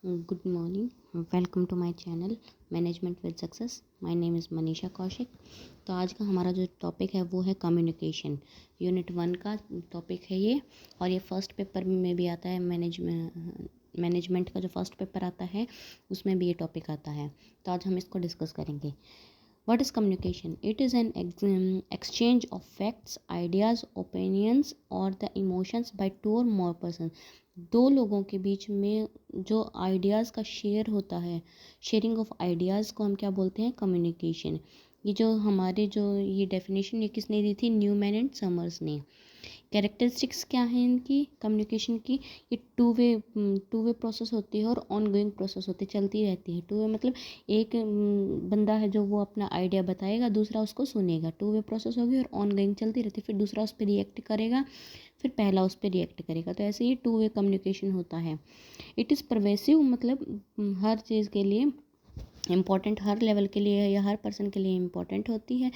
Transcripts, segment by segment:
Good morning. Welcome to my channel management with success. My name is Manisha Kaushik. तो आज का हमारा जो टॉपिक है वो है कम्युनिकेशन. यूनिट 1 का टॉपिक है ये, और ये फर्स्ट पेपर में भी आता है. मैनेजमेंट का जो फर्स्ट पेपर आता है उसमें भी ये टॉपिक आता है. तो आज हम इसको डिस्कस करेंगे. What is communication? It is an exchange of facts, ideas, opinions or the emotions by two or more persons. दो लोगों के बीच में जो आइडियाज़ का शेयर होता है, शेयरिंग ऑफ आइडियाज़ को हम क्या बोलते हैं? कम्युनिकेशन. ये जो हमारे जो ये डेफिनेशन ये किसने दी थी? न्यूमैन एंड समर्स ने. कैरेक्टरिस्टिक्स क्या हैं इनकी कम्युनिकेशन की? ये टू वे प्रोसेस होती है और ऑन गोइंग प्रोसेस होती है, चलती रहती है. टू वे मतलब एक बंदा है जो वो अपना आइडिया बताएगा, दूसरा उसको सुनेगा. टू वे प्रोसेस होगी और ऑन गोइंग चलती रहती है. फिर दूसरा उस पर रिएक्ट करेगा, फिर पहला उस पर रिएक्ट करेगा. तो ऐसे ही टू वे कम्युनिकेशन होता है. इट इज़ परवेसिव, मतलब हर चीज़ के लिए इम्पॉर्टेंट, हर लेवल के लिए या हर पर्सन के लिए इम्पॉर्टेंट होती है.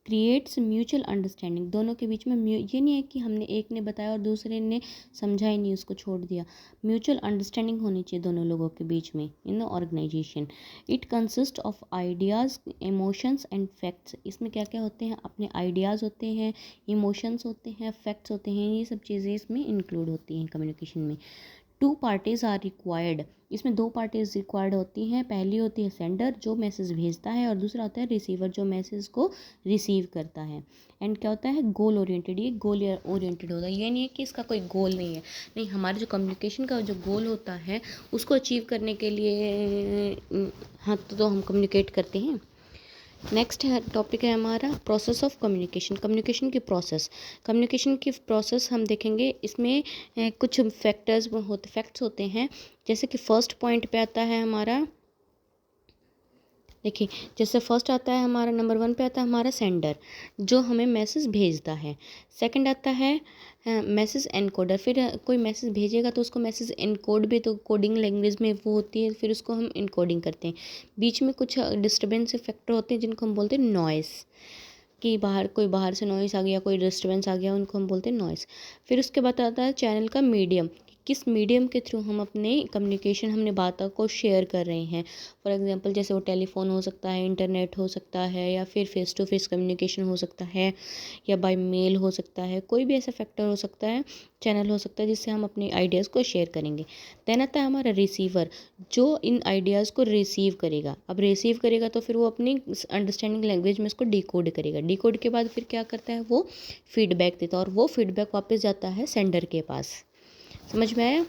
Creates mutual understanding. दोनों के बीच में ये नहीं है कि हमने एक ने बताया और दूसरे ने समझा ही नहीं, उसको छोड़ दिया. म्यूचुअल अंडरस्टैंडिंग होनी चाहिए दोनों लोगों के बीच में इन organization. It consist of ideas, emotions and facts. इसमें क्या क्या होते हैं? अपने आइडियाज़ होते हैं, इमोशंस होते हैं, फैक्ट्स होते हैं. ये सब चीज़ें इसमें इंक्लूड होती हैं कम्युनिकेशन में. Two parties are required. इसमें दो पार्टीज़ रिक्वायर्ड होती हैं. पहली होती है सेंडर जो मैसेज भेजता है, और दूसरा होता है रिसीवर जो मैसेज को रिसीव करता है. एंड क्या होता है? Goal oriented. ये गोल ओरिएंटेड होता है. ये नहीं है कि इसका कोई गोल नहीं है. नहीं, हमारे जो कम्युनिकेशन का जो गोल होता है उसको अचीव करने के लिए हाँ तो हम कम्युनिकेट करते हैं. नेक्स्ट है टॉपिक है हमारा प्रोसेस ऑफ कम्युनिकेशन. कम्युनिकेशन की प्रोसेस. कम्युनिकेशन की प्रोसेस हम देखेंगे. इसमें कुछ फैक्ट्स होते हैं. जैसे कि फर्स्ट पॉइंट पे आता है हमारा, देखिए जैसे फर्स्ट आता है हमारा, नंबर 1 पे आता है हमारा सेंडर जो हमें मैसेज भेजता है. सेकंड आता है मैसेज एनकोडर. फिर कोई मैसेज भेजेगा तो उसको मैसेज एनकोड भी, तो कोडिंग लैंग्वेज में वो होती है, फिर उसको हम इनकोडिंग करते हैं. बीच में कुछ डिस्टर्बेंस फैक्टर होते हैं जिनको हम बोलते हैं नॉइस, कि कोई बाहर से नॉइस आ गया, कोई डिस्टर्बेंस आ गया, उनको हम बोलते हैं नॉइस. फिर उसके बाद आता है चैनल का मीडियम, किस मीडियम के थ्रू हम अपने कम्युनिकेशन, हमने बातों को शेयर कर रहे हैं. फॉर एग्जांपल जैसे वो टेलीफोन हो सकता है, इंटरनेट हो सकता है, या फिर फेस टू फेस कम्युनिकेशन हो सकता है, या बाय मेल हो सकता है. कोई भी ऐसा फैक्टर हो सकता है, चैनल हो सकता है जिससे हम अपने आइडियाज़ को शेयर करेंगे. देन आता है हमारा रिसीवर जो इन आइडियाज़ को रिसीव करेगा. अब रिसीव करेगा तो फिर वो अपनी अंडरस्टैंडिंग लैंग्वेज में इसको डिकोड करेगा. डिकोड के बाद फिर क्या करता है? वो फीडबैक देता है, और वो फीडबैक वापस जाता है सेंडर के पास. समझ में आया?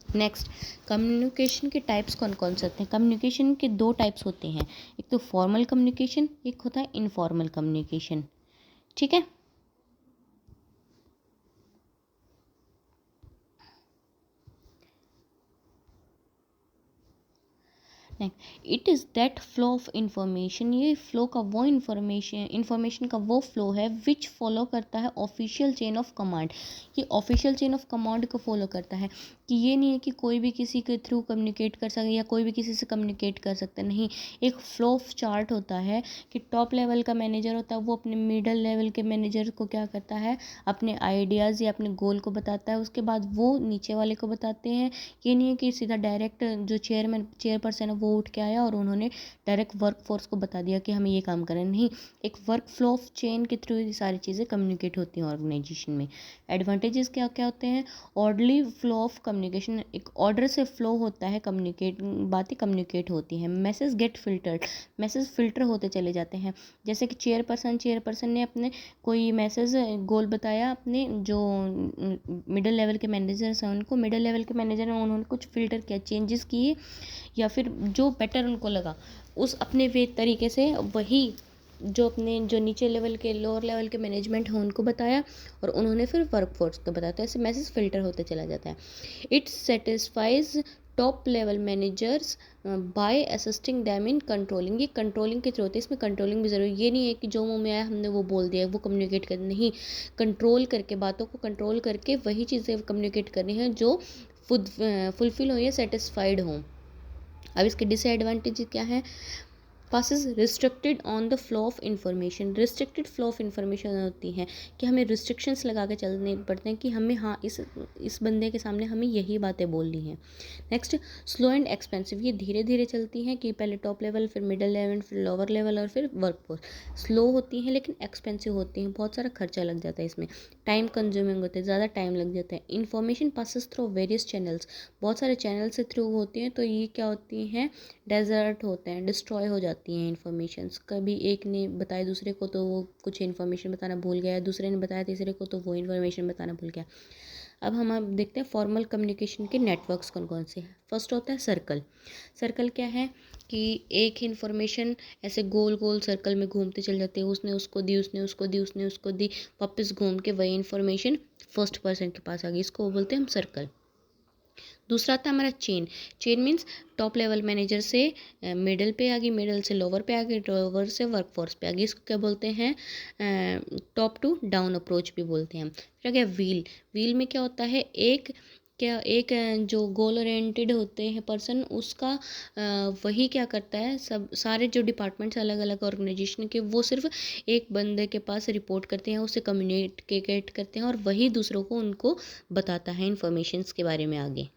नेक्स्ट, कम्युनिकेशन के टाइप्स कौन कौन से होते हैं? कम्युनिकेशन के दो टाइप्स होते हैं. एक तो फॉर्मल कम्युनिकेशन, एक होता है इनफॉर्मल कम्युनिकेशन. ठीक है. It is that flow of information. ये फ्लो का वो इंफॉर्मेशन का वो फ्लो है विच फॉलो करता है ऑफिशियल चेन ऑफ कमांड. ये ऑफिशियल चेन ऑफ कमांड को फॉलो करता है, कि ये नहीं है कि कोई भी किसी के थ्रू कम्युनिकेट कर सके या कोई भी किसी से कम्युनिकेट कर सकता है. नहीं, एक फ्लो ऑफ चार्ट होता है कि टॉप लेवल का मैनेजर होता है वो अपने मिडल लेवल के मैनेजर को क्या करता है? अपने आइडियाज़ या अपने गोल को बताता है. उसके बाद वो नीचे वाले को बताते हैं. ये नहीं है कि सीधा डायरेक्ट जो चेयरपर्सन है वो उठ के आया और उन्होंने डायरेक्ट वर्क फोर्स को बता दिया कि हमें ये काम करना है. नहीं, एक वर्क फ्लो ऑफ चेन के थ्रू ये सारी चीज़ें कम्युनिकेट होती हैं ऑर्गेनाइजेशन में. एडवांटेजेस क्या क्या होते हैं? Orderly flow of communication. एक ऑर्डर से फ्लो होता है, बातें कम्युनिकेट होती हैं. Message get filtered. Message filter होते चले जाते हैं. जैसे कि चेयरपर्सन ने अपने कोई मैसेज गोल बताया, अपने जो मिडिल लेवल के मैनेजर्स हैं उनको, मिडिल लेवल के मैनेजर ने उन्होंने कुछ फिल्टर किया, चेंजेस किए, या फिर जो बेटर उनको लगा उस अपने वे तरीके से वही जो अपने जो नीचे लेवल के लोअर लेवल के मैनेजमेंट हैं उनको बताया, और उन्होंने फिर वर्कफोर्स को बताया. तो ऐसे मैसेज फिल्टर होते चला जाता है. It satisfies top level managers by assisting them in controlling. ये कंट्रोलिंग के थ्रू होती है. इसमें कंट्रोलिंग भी ज़रूरी. ये नहीं है कि जो मुंह में आया हमने वो बोल दिया, वो कम्युनिकेट कर नहीं. कंट्रोल करके, बातों को कंट्रोल करके वही चीज़ें कम्युनिकेट करनी है जो फुलफिल हो या सेटिस्फाइड हों. अब इसके डिसएडवांटेज क्या है? Passes restricted on the flow of information. Restricted flow of information होती है कि हमें रिस्ट्रिक्शंस लगा के चलने पड़ते हैं कि हमें हाँ इस बंदे के सामने हमें यही बातें बोलनी है। नेक्स्ट स्लो एंड एक्सपेंसिव, ये धीरे धीरे चलती हैं कि पहले टॉप लेवल, फिर मिडिल लेवल, फिर लोअर लेवल और फिर वर्कफोर्स। स्लो होती हैं लेकिन एक्सपेंसिव होती हैं, बहुत सारा खर्चा लग जाता है इसमें, टाइम कंज्यूमिंग होते हैं, ज़्यादा टाइम लग जाता है। Information passes through various channels, बहुत सारे चैनल से थ्रू होती हैं, तो ये क्या होती हैं, डेजर्ट होते हैं, डिस्ट्रॉय हो जाती हैं इन्फॉर्मेशंस। कभी एक ने बताया दूसरे को तो वो कुछ इन्फॉर्मेशन बताना भूल गया, दूसरे ने बताया तीसरे को तो वो इन्फॉर्मेशन बताना भूल गया। अब देखते हैं फॉर्मल कम्युनिकेशन के नेटवर्क्स कौन कौन से हैं। फर्स्ट होता है सर्कल। सर्कल क्या है कि एक इन्फॉर्मेशन ऐसे गोल गोल सर्कल में घूमते चल जाते हैं, उसने उसको दी, उसने उसको दी, उसने उसको दी, वापस घूम के वही इन्फॉर्मेशन फर्स्ट पर्सन के पास आ गई, इसको बोलते हैं हम सर्कल। दूसरा आता है हमारा chain. Chain means top level manager से मिडिल पे आ गई, मिडिल से लोअर पे आ गई, लोअर से वर्कफोर्स पे आ गई, इसको क्या बोलते हैं, टॉप टू डाउन अप्रोच भी बोलते हैं। फिर आ गया व्हील। व्हील में क्या होता है, एक जो गोल ओरिएंटेड होते हैं पर्सन, उसका वही क्या करता है, सब सारे जो डिपार्टमेंट्स अलग अलग ऑर्गेनाइजेशन के, वो सिर्फ एक बंदे के पास रिपोर्ट करते हैं, उससे कम्युनिकेट करते हैं और वही दूसरों को उनको बताता है इन्फॉर्मेशंस के बारे में आगे।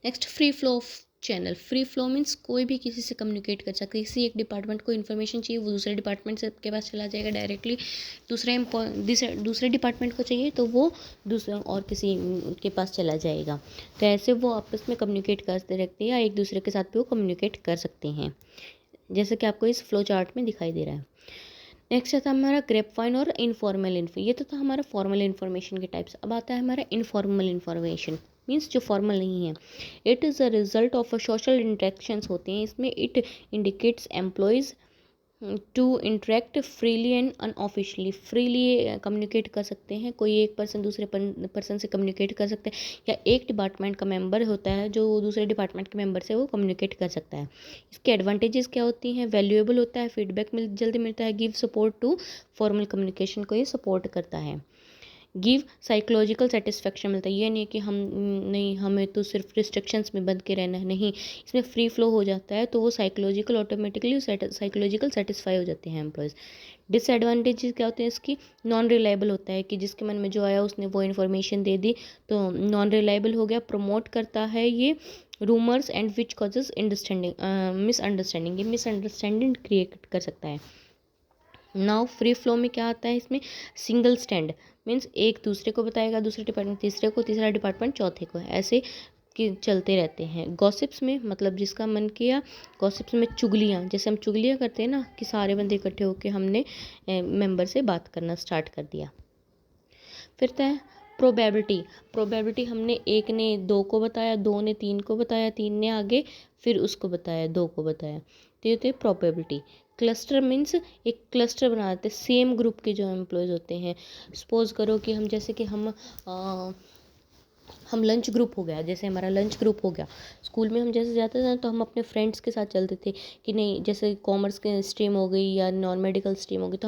Next free flow of channel. Free flow means कोई भी किसी से कम्युनिकेट कर सकता है, किसी एक डिपार्टमेंट को इन्फॉर्मेशन चाहिए, वो दूसरे डिपार्टमेंट से के पास चला जाएगा डायरेक्टली। दूसरे डिपार्टमेंट को चाहिए तो वो दूसरे और किसी के पास चला जाएगा। तो ऐसे वो आपस में कम्युनिकेट करते रहते हैं या एक दूसरे के साथ भी वो कम्युनिकेट कर सकते हैं, जैसे कि आपको इस फ्लो चार्ट में दिखाई दे रहा है। नेक्स्ट आता है हमारा ग्रेपवाइन और इनफॉर्मल इन्फो। ये तो था हमारा फॉर्मल इन्फॉर्मेशन के टाइप्स। अब आता है हमारा इनफॉर्मल इन्फॉर्मेशन, मीन्स जो फॉर्मल नहीं है। It is a result of a social interactions होते हैं इसमें। It indicates employees to interact freely and unofficially. Freely communicate कर सकते हैं, कोई एक पर्सन दूसरे पर्सन से कम्युनिकेट कर सकते हैं, या एक डिपार्टमेंट का मेंबर होता है जो दूसरे डिपार्टमेंट के मेंबर से वो कम्युनिकेट कर सकता है। इसके एडवांटेजेस क्या होती हैं, वैल्यूएबल होता है, फीडबैक जल्दी मिलता है, give support to formal communication को ये सपोर्ट करता है। गिव साइकोलॉजिकल सेटिस्फेक्शन मिलता है, ये नहीं कि हमें तो सिर्फ रिस्ट्रिक्शंस में बंद के रहना है, नहीं, इसमें फ्री फ्लो हो जाता है तो वो ऑटोमेटिकली साइकोलॉजिकल सेटिस्फाई हो जाते हैं एम्प्लॉयज़। डिसएडवांटेजेस क्या होते हैं इसकी, नॉन रिलायबल होता है कि जिसके मन में जो आया उसने वो इन्फॉर्मेशन दे दी, तो नॉन रिलायबल हो गया। प्रमोट करता है ये rumours and which causes misunderstanding, ये मिसअंडरस्टैंडिंग क्रिएट कर सकता है। नाउ फ्री फ्लो में क्या आता है इसमें, सिंगल स्टैंड मीन्स एक दूसरे को बताएगा, दूसरे डिपार्टमेंट तीसरे को, तीसरा डिपार्टमेंट चौथे को, ऐसे कि चलते रहते हैं। गॉसिप्स में मतलब जिसका मन किया, गॉसिप्स में चुगलियाँ, जैसे हम चुगलियाँ करते हैं ना कि सारे बंदे इकट्ठे होकर हमने मेंबर से बात करना स्टार्ट कर दिया। फिर है प्रोबेबिलिटी हमने एक ने दो को बताया, दो ने तीन को बताया, तीन ने आगे फिर उसको बताया, दो को बताया, तो ये होती है प्रोबेबिलिटी। क्लस्टर मीन्स एक क्लस्टर बना देते हैं सेम ग्रुप के जो एम्प्लॉयज़ होते हैं। सपोज करो कि हम जैसे कि हम लंच ग्रुप हो गया, जैसे हमारा लंच ग्रुप हो गया, स्कूल में हम जैसे जाते थे तो हम अपने फ्रेंड्स के साथ चलते थे कि नहीं, जैसे कॉमर्स के स्ट्रीम हो गई या नॉन मेडिकल स्ट्रीम हो गई, तो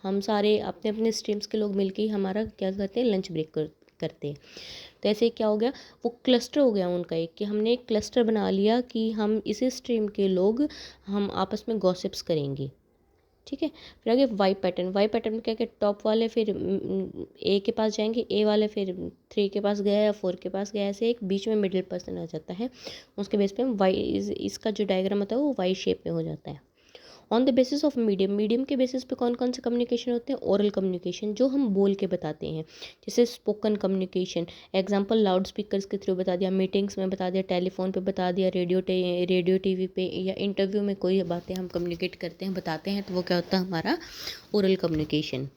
हम सारे अपने अपने स्ट्रीम्स के लोग मिलके ही हमारा क्या करते हैं, लंच ब्रेक करते हैं। तो ऐसे क्या हो गया, वो क्लस्टर हो गया उनका एक, कि हमने एक क्लस्टर बना लिया कि हम इसी स्ट्रीम के लोग हम आपस में गॉसिप्स करेंगे, ठीक है। फिर आगे वाई पैटर्न में क्या क्या, टॉप वाले फिर ए के पास जाएंगे, ए वाले फिर 3 के पास गया या 4 के पास गया, ऐसे एक बीच में मिडिल पर्सन आ जाता है, उसके बेस पे वाई, इसका जो डायग्राम होता है वो वाई शेप में हो जाता है। On the basis of medium के बेसिस पे कौन कौन से कम्युनिकेशन होते हैं, ओरल कम्युनिकेशन जो हम बोल के बताते हैं, जैसे spoken communication, example loud speakers के थ्रू बता दिया, मीटिंग्स में बता दिया, टेलीफोन पे बता दिया, रेडियो टीवी पे, या इंटरव्यू में कोई बातें हम कम्युनिकेट करते हैं, बताते हैं, तो वो क्या होता है हमारा ओरल कम्युनिकेशन।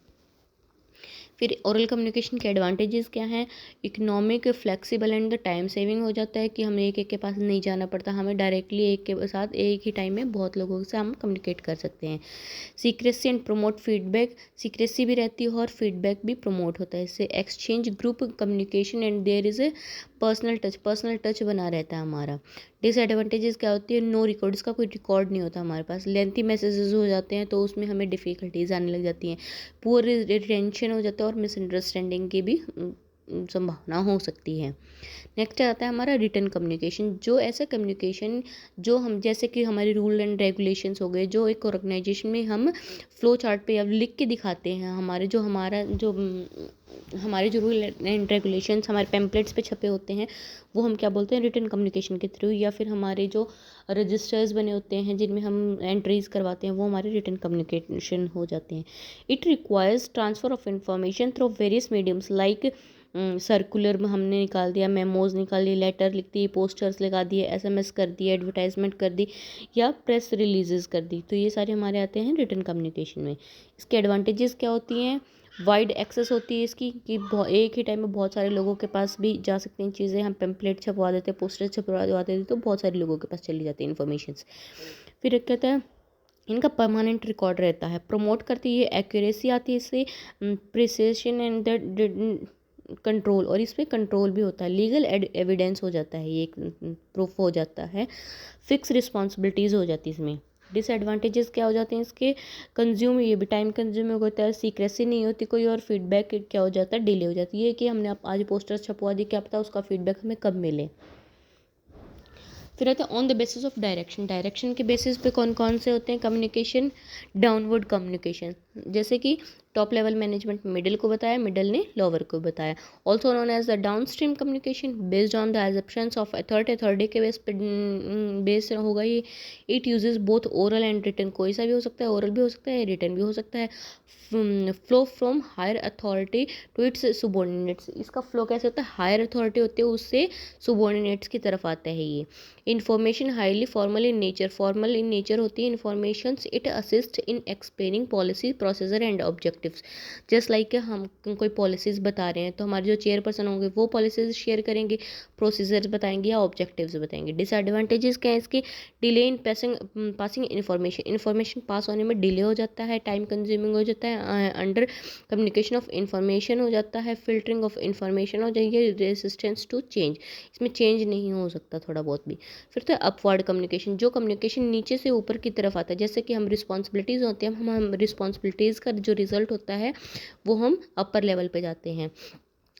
फिर ओरल कम्युनिकेशन के एडवांटेजेस क्या हैं, economic, flexible and the time saving हो जाता है कि हमें एक एक के पास नहीं जाना पड़ता, हमें डायरेक्टली एक के साथ एक ही टाइम में बहुत लोगों से हम कम्युनिकेट कर सकते हैं। Secrecy and promote feedback, secrecy भी रहती है और फीडबैक भी प्रमोट होता है इससे। Exchange group communication and there is a personal touch बना रहता है हमारा। डिसएडवांटेजेस क्या होती है, नो रिकॉर्ड, इसका कोई रिकॉर्ड नहीं होता हमारे पास, लेंथी मैसेजेस हो जाते हैं तो उसमें हमें डिफ़िकल्टीज आने लग जाती हैं, पुअर रिटेंशन हो जाता है और मिसअंडरस्टैंडिंग के भी संभावना हो सकती है। नेक्स्ट आता है हमारा रिटन कम्युनिकेशन, जो ऐसा कम्युनिकेशन जो हम जैसे कि हमारे रूल एंड रेगुलेशंस हो गए, जो एक ऑर्गेनाइजेशन में हम फ्लो चार्ट पे अब लिख के दिखाते हैं, हमारे जो रूल एंड रेगुलेशंस हमारे पैम्पलेट्स पे छपे होते हैं, वो हम क्या बोलते हैं, रिटन कम्युनिकेशन के थ्रू, या फिर हमारे जो रजिस्टर्स बने होते हैं जिनमें हम एंट्रीज करवाते हैं, वो हमारे रिटन कम्युनिकेशन हो जाते हैं। It requires transfer of information through various mediums like circular में हमने निकाल दिया, मेमोज निकाल दी, लेटर लिख दी, पोस्टर्स लगा दिए, एसएमएस कर दिए, एडवर्टाइजमेंट कर दी, या प्रेस रिलीजेस कर दी। तो ये सारे हमारे आते हैं रिटन कम्युनिकेशन में। इसके एडवांटेजेस क्या होती हैं, वाइड एक्सेस होती है इसकी, कि एक ही टाइम में बहुत सारे लोगों के पास भी जा सकती हैं चीज़ें। हम पेम्पलेट छपवा देते हैं, पोस्टर छपवा देते तो बहुत सारे लोगों के पास चली जाती है इन्फॉर्मेशन। फिर एक कहता है इनका परमानेंट रिकॉर्ड रहता है, प्रमोट करती है एक्यूरेसी आती है इससे, प्रिसिशन एंड द कंट्रोल, और इसमें कंट्रोल भी होता है, लीगल एविडेंस हो जाता है, ये प्रूफ हो जाता है, फिक्स रिस्पॉन्सिबिलिटीज़ हो जाती है इसमें। डिसएडवांटेजेस क्या हो जाते हैं इसके, कंज्यूम, ये भी टाइम कंज्यूमिंग होता है, सीक्रेसी नहीं होती कोई, और फीडबैक क्या हो जाता है, डिले हो जाती है, कि हमने आज पोस्टर छपवा दी, क्या पता उसका फीडबैक हमें कब मिले। फिर आता है on the basis of direction, direction के बेसिस पे कौन कौन से होते हैं कम्युनिकेशन, डाउनवर्ड कम्युनिकेशन, जैसे कि टॉप लेवल मैनेजमेंट मिडिल को बताया, मिडिल ने लोअर को बताया। Also known as the down stream communication based on the exceptions of authority के बेस पे बेस होगा ये। It uses both oral and written, कोई सा भी हो सकता है, ओरल भी हो सकता है, रिटन भी हो सकता है। Flow from higher authority to its subordinates, इसका फ्लो कैसे होता है, हायर अथॉरिटी होती है उससे सुबॉर्डिनेट्स की तरफ आता है ये। Information highly formal in nature, formal in nature होती है information, it assist in explaining policy procedure and objectives. Just like हम कोई पॉलिसीज़ बता रहे हैं तो हमारे जो चेयरपर्सन होंगे वो पॉलिसीज़ शेयर करेंगे, प्रोसीजर्स बताएंगे या ऑब्जेक्टिव्स बताएंगे। डिसएडवांटेजेस क्या है इसकी, delay in passing information pass होने में डिले हो जाता है, टाइम कंज्यूमिंग हो जाता है, अंडर कम्युनिकेशन ऑफ इन्फॉर्मेशन हो जाता है, फिल्टरिंग ऑफ इन्फॉर्मेशन हो जाएगी, रेसिस्टेंस टू चेंज, इसमें चेंज नहीं हो सकता थोड़ा बहुत भी। फिर तो अपवर्ड कम्युनिकेशन, जो कम्युनिकेशन नीचे से ऊपर की तरफ आता है, जैसे कि हम रिस्पॉन्सिबिलिटीज़ होते हैं, हम रिस्पॉन्सिबिलिटीज़ का जो रिजल्ट होता है वो हम अपर लेवल पे जाते हैं।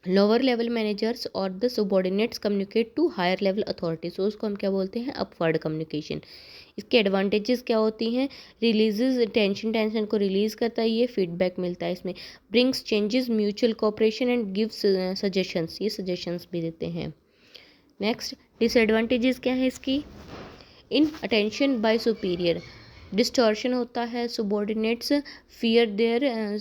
लोअर लेवल मैनेजर्स और the subordinates communicate to higher level authority, so उसको हम क्या बोलते हैं, अपवर्ड कम्युनिकेशन। इसके एडवांटेजेस क्या होती हैं, रिलीजेज टेंशन को रिलीज़ करता है ये, फीडबैक मिलता है इसमें, brings changes mutual cooperation and gives suggestions, ये सजेशंस भी देते हैं। नेक्स्ट डिसएडवांटेजेस क्या है इसकी, inattention by superior, distortion होता है, subordinates fear their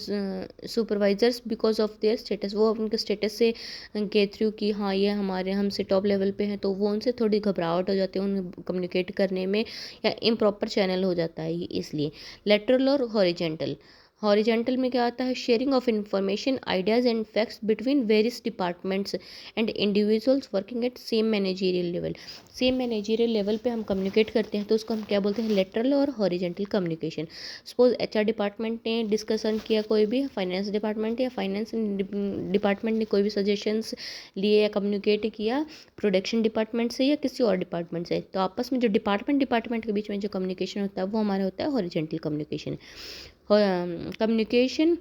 supervisors because of their status, वो उनके स्टेटस से के थ्रू कि हाँ ये हमारे हमसे टॉप लेवल पे हैं, तो वो उनसे थोड़ी घबराहट हो जाती है उन्हें कम्युनिकेट करने में, या इम्प्रॉपर चैनल हो जाता है ये इसलिए। लेटरल और हॉरिजेंटल, हॉरिजेंटल में क्या आता है, sharing of information ideas and facts between various departments and individuals working at same managerial level, same managerial level पे हम कम्युनिकेट करते हैं तो उसको हम क्या बोलते हैं, लेटरल और horizontal communication. Suppose HR department ने डिस्कशन किया, कोई भी फाइनेंस डिपार्टमेंट या फाइनेंस डिपार्टमेंट ने कोई भी सजेशंस लिए या कम्युनिकेट किया प्रोडक्शन डिपार्टमेंट से या किसी और डिपार्टमेंट से, तो आपस में जो डिपार्टमेंट के बीच में जो कम्युनिकेशन होता है वो हमारा होता है horizontal communication. Communication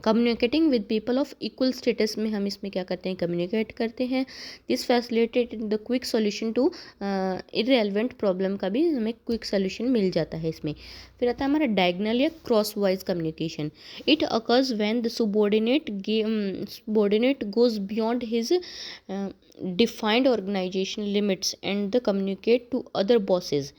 communicating with people of equal status में हम इसमें क्या करते हैं, कम्युनिकेट करते हैं। This facilitate the quick solution to irrelevant problem, का भी हमें क्विक सॉल्यूशन मिल जाता है इसमें। फिर आता है हमारा डायगनल या cross wise communication, it occurs when the subordinate goes beyond his defined organization limits and the communicate to other bosses.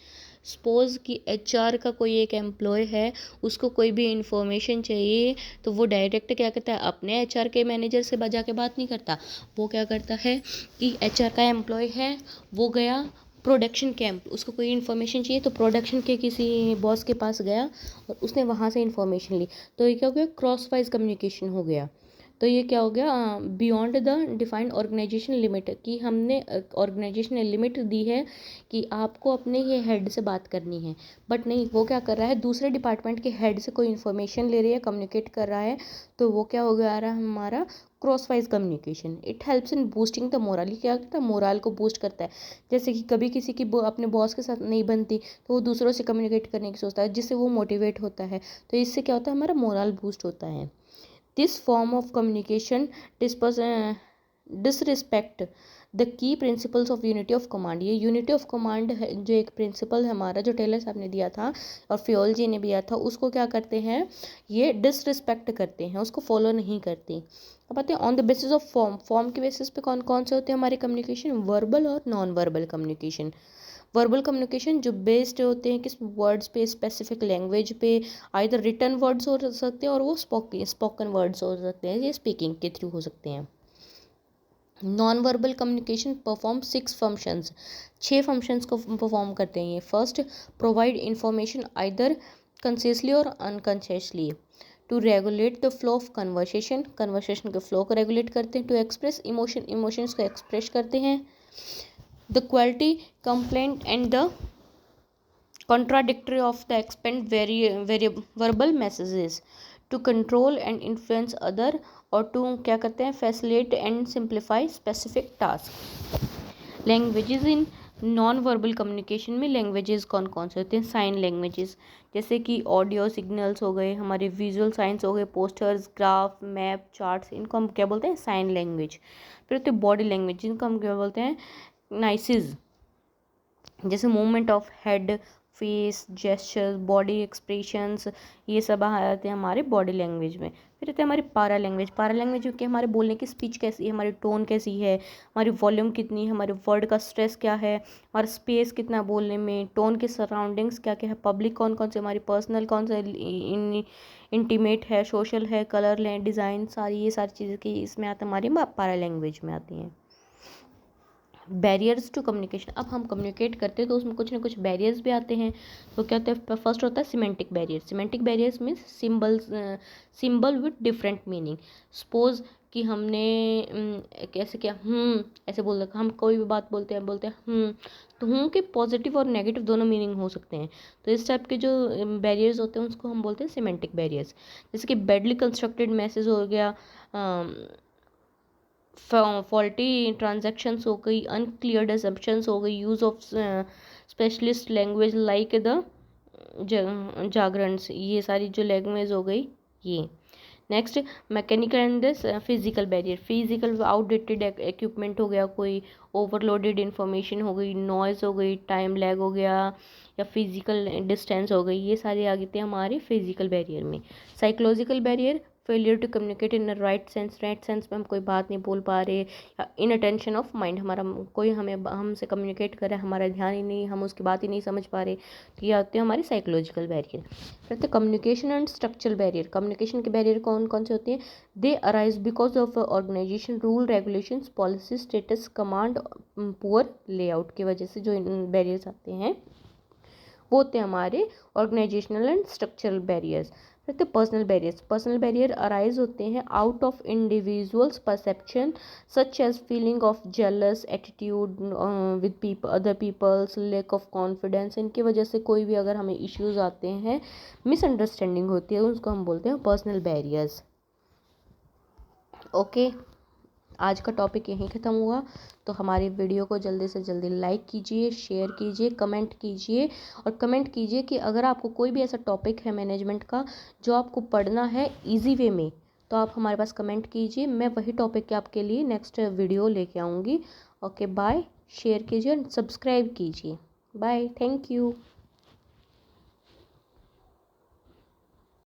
Suppose कि एचआर का कोई एक एम्प्लॉय है, उसको कोई भी इंफॉर्मेशन चाहिए तो वो डायरेक्ट क्या करता है, अपने एचआर के मैनेजर से बजा के बात नहीं करता, वो क्या करता है कि एचआर का एम्प्लॉय है, वो गया प्रोडक्शन कैंप, उसको कोई इन्फॉर्मेशन चाहिए तो प्रोडक्शन के किसी बॉस के पास गया और उसने वहाँ से इन्फॉर्मेशन ली, तो ये क्या हो गया, क्रॉस वाइज कम्युनिकेशन हो गया। तो ये क्या हो गया, beyond the defined organization limit, कि हमने ऑर्गेनाइजेशन ने लिमिट दी है कि आपको अपने ये हेड से बात करनी है, बट नहीं, वो क्या कर रहा है, दूसरे डिपार्टमेंट के हेड से कोई इन्फॉर्मेशन ले रही है, कम्युनिकेट कर रहा है, तो वो क्या हो गया रहा है हमारा cross wise communication. It helps in boosting the moral, क्या करता है, मोरल को बूस्ट करता है। जैसे कि कभी किसी की अपने बॉस के साथ नहीं बनती तो वो दूसरों से कम्युनिकेट करने की सोचता है, जिससे वो मोटिवेट होता है, तो इससे क्या होता है, हमारा मोरल बूस्ट होता है। This form of communication disrespect the key principles of unity of command. ये यूनिटी ऑफ कमांड है जो एक प्रिंसिपल है हमारा, जो टेलर साहब ने दिया था और फ्योल जी ने दिया था, उसको क्या करते हैं, ये डिसरिस्पेक्ट करते हैं, उसको फॉलो नहीं करती। अब आते हैं on the basis of form. Form के बेसिस पे कौन कौन से होते हैं हमारे कम्युनिकेशन, वर्बल और non verbal communication. Verbal communication जो बेस्ड होते हैं किस वर्ड्स पे, स्पेसिफिक लैंग्वेज पे, आइदर रिटन वर्ड्स हो सकते हैं और वो स्पोकन वर्ड्स हो सकते हैं, ये स्पीकिंग के थ्रू हो सकते हैं। Non verbal communication perform 6 functions, 6 functions को परफॉर्म करते हैं ये। First, provide information either consciously और unconsciously to regulate the flow of conversation, conversation के फ्लो को रेगुलेट करते हैं। टू एक्सप्रेस इमोशन, इमोशंस को एक्सप्रेस करते हैं। The quality, complaint and the contradictory of the expand very verbal messages to control and influence other और to क्या करते हैं, facilitate and simplify specific task। Languages in non verbal communication में languages कौन कौन से होते हैं, साइन लैंग्वेजेस, जैसे कि ऑडियो सिग्नल्स हो गए, हमारे विजुअल साइंस हो गए, पोस्टर्स, ग्राफ, मैप, चार्ट्स, इनको हम क्या बोलते हैं, साइन लैंग्वेज। फिर होते हैं बॉडी लैंग्वेज, जिनको हम क्या बोलते हैं, नाइसिस, जैसे movement of head, face, gestures, body expressions, ये सब आ जाते हैं हमारे बॉडी लैंग्वेज में। फिर रहते हैं हमारी पारा लैंग्वेज। पारा लैंग्वेज कि हमारे बोलने की स्पीच कैसी है, हमारी टोन कैसी है, हमारी वॉल्यूम कितनी है, हमारे वर्ड का स्ट्रेस क्या है, हमारा स्पेस कितना बोलने में, टोन के सराउंडिंग्स क्या क्या है, पब्लिक कौन कौन से, हमारी पर्सनल कौन सा, इंटीमेट है, सोशल है, कलर है, डिज़ाइन, सारी ये सारी चीज़ें की इसमें आते हमारी पारा लैंग्वेज में आती हैं। बैरियर्स टू कम्युनिकेशन, अब हम कम्युनिकेट करते हैं तो उसमें कुछ ना कुछ बैरियर्स भी आते हैं। तो क्या होता है, फर्स्ट होता है semantic barrier. Semantic barriers means symbol with different meaning. Suppose कि हमने कैसे क्या ऐसे बोल रखा, हम कोई भी बात बोलते हैं तो के पॉजिटिव और नेगेटिव दोनों मीनिंग हो सकते हैं। तो इस टाइप के जो बैरियर्स होते हैं उसको हम बोलते हैं सिमेंटिक बैरियर्स। जैसे कि बैडली कंस्ट्रक्टेड मैसेज हो गया, फॉल्टी ट्रांजैक्शंस हो गई, अनक्लियर्ड असम्पशंस हो गई, use of specialist language like the jargons, ये सारी जो लैंग्वेज हो गई ये। Next, mechanical and this physical barrier. Physical outdated equipment हो गया, कोई ओवरलोडेड इंफॉर्मेशन हो गई, नॉइज़ हो गई, टाइम लैग हो गया, या फिजिकल डिस्टेंस हो गई, ये सारे आ गए थे हमारे फिजिकल बैरियर में। Psychological barrier, failure to communicate in right sense, right sense में हम कोई बात नहीं बोल पा रहे, या इन अटेंशन ऑफ माइंड, हमारा कोई हमसे कम्युनिकेट कर रहा है, हमारा ध्यान ही नहीं, हम उसकी बात ही नहीं समझ पा रहे, तो ये आते हैं हमारे साइकोलॉजिकल बैरियर। फिर communication and structural barrier. Communication के बैरियर कौन कौन से होते हैं, they arise because of organization, rule, regulations, policy, status, command, poor layout की वजह से जो बैरियर्स आते हैं वो होते हैं हमारे ऑर्गेनाइजेशनल एंड स्ट्रक्चरल बैरियर्स। फिर personal barriers. Personal barrier arise होते हैं out of individuals perception such as feeling of jealous attitude with other peoples, lack of confidence, इनकी वजह से कोई भी अगर हमें इश्यूज आते हैं, मिसअंडरस्टैंडिंग होती है, उसको हम बोलते हैं पर्सनल बैरियर्स। ओके, आज का टॉपिक यहीं ख़त्म हुआ। तो हमारी वीडियो को जल्दी से जल्दी लाइक कीजिए, शेयर कीजिए, कमेंट कीजिए, और कमेंट कीजिए कि अगर आपको कोई भी ऐसा टॉपिक है मैनेजमेंट का जो आपको पढ़ना है इजी वे में, तो आप हमारे पास कमेंट कीजिए, मैं वही टॉपिक के आपके लिए नेक्स्ट वीडियो लेके आऊँगी। ओके बाय, शेयर कीजिए और सब्सक्राइब कीजिए। Bye, thank you.